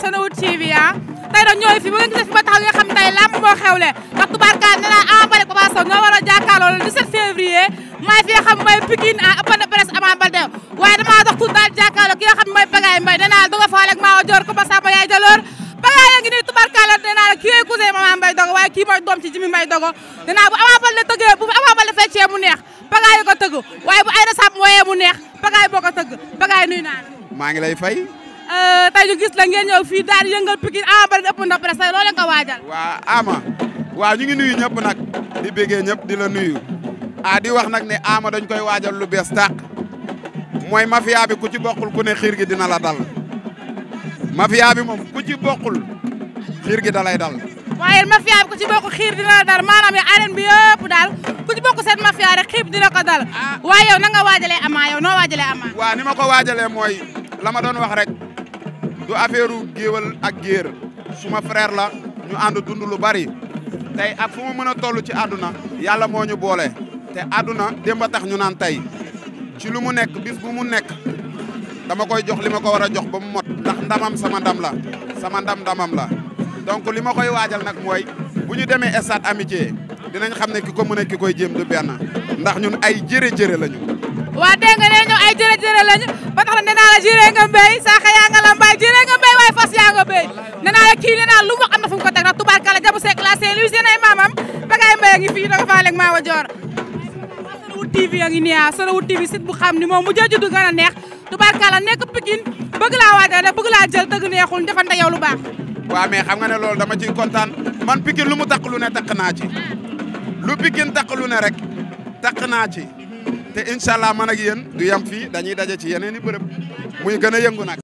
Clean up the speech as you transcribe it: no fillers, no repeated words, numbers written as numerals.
Senewood TV tey nag ñooy fi bu ngeen gisee fi ba taxaw nga xam tey làmb moo xewle ndax tubaarkaal nee naa Ama Baldé Papa Sow ñoo war a jàkkaarloo le 17 février maa fi nga xam mooy Pikine open de presse Ama Baldé waaye damaa dox tuuti daal jàkkaarloo ki nga xam mooy Pagaye Mbaye nee naa du nga faale ak maa joor ko ba samba yaay jaloor Pagaye yaa ngi nii tubaarkaal nee naa la kii cousin Mama Mbaye Dogo waaye kii mooy doom ci Jimi Mbaye Dogo nee naa bu Ama Baldé tëggee bu Ama Baldé feccee mu neex Pagaye ko tëgg waaye bu Aïda Samb wooyee mu neex Pagaye boo ko tëgg Pagaye nuyu naa la maa ngi lay fay tey ñu gis la ngeen ñëw fii daal di yëngal Pikine Ama Baldé ëpp na presse loo leen ko waajal waa Ama waaw ñu ngi nuyu ñëpp nag di béggee ñëpp di la nuyu di wax nag ne Ama dañ koy waajal lu bees tàq mooy mafia bi ku ci bokkul ku ne xiir gi dina la dal mafia bi moom ku ci bokkul xiir gi dalay dal waaye mafia bi ku ci bokk xiir dina la dal maanaam arène bi yëpp daal ku ci bokk seen mafia rek xiir dina ko dal waaye yow na nga waajalee Ama yow noo waajalee Ama waaw ni ma ko waajalee mooy la ma doon wax rek du affaire géwal ak géer suma frère la ñu ànd dund lu bari tey ak fu ma mën a toll ci àdduna yàlla moo ñu boole te àdduna démb tax ñu naan tey ci lu mu nekk bis bu mu nekk dama koy jox li ma ko war a jox ba mu mot ndax ndamam sama ndam la sama ndamam la donc li ma koy waajal nag mooy bu ñu demee stade amitié dinañ xam ne ki ko mën a ki koy jéem du benn ndax ñun ay jërë-jërë lañu. waa dégg nga ne ñoom ay jërë-jërë lañu ba tax na nee naa la jërë nga mbéy saaka yaa nga la mbay jërë nga mbéy waaye fas yaa nga béy nee naa la kii nee naa lu mu am na fu mu ko teg nag tubaarkalla jabu seek la seen luy seen ay maamam Pagaye Mbaye a ngi fii da nga faale ak Maawa Joor Senewood TV a ngi nii Senewood TV site bu xam ni moom mu jëju du gën a neex tubaarkalla nekk Pikine bëgg laa waajal bëgg laa jël dëgg neexul defante yow lu baax waaw mais xam nga ne loolu dama ciy kontaan man Pikine lu mu takk lu ne takk naa ci lu Pikine takk lu ne rek takk naa ci te incha allah man ak yéen du yam fii dañuy daje ci yeneen i bërëb muy gën a yëngu nag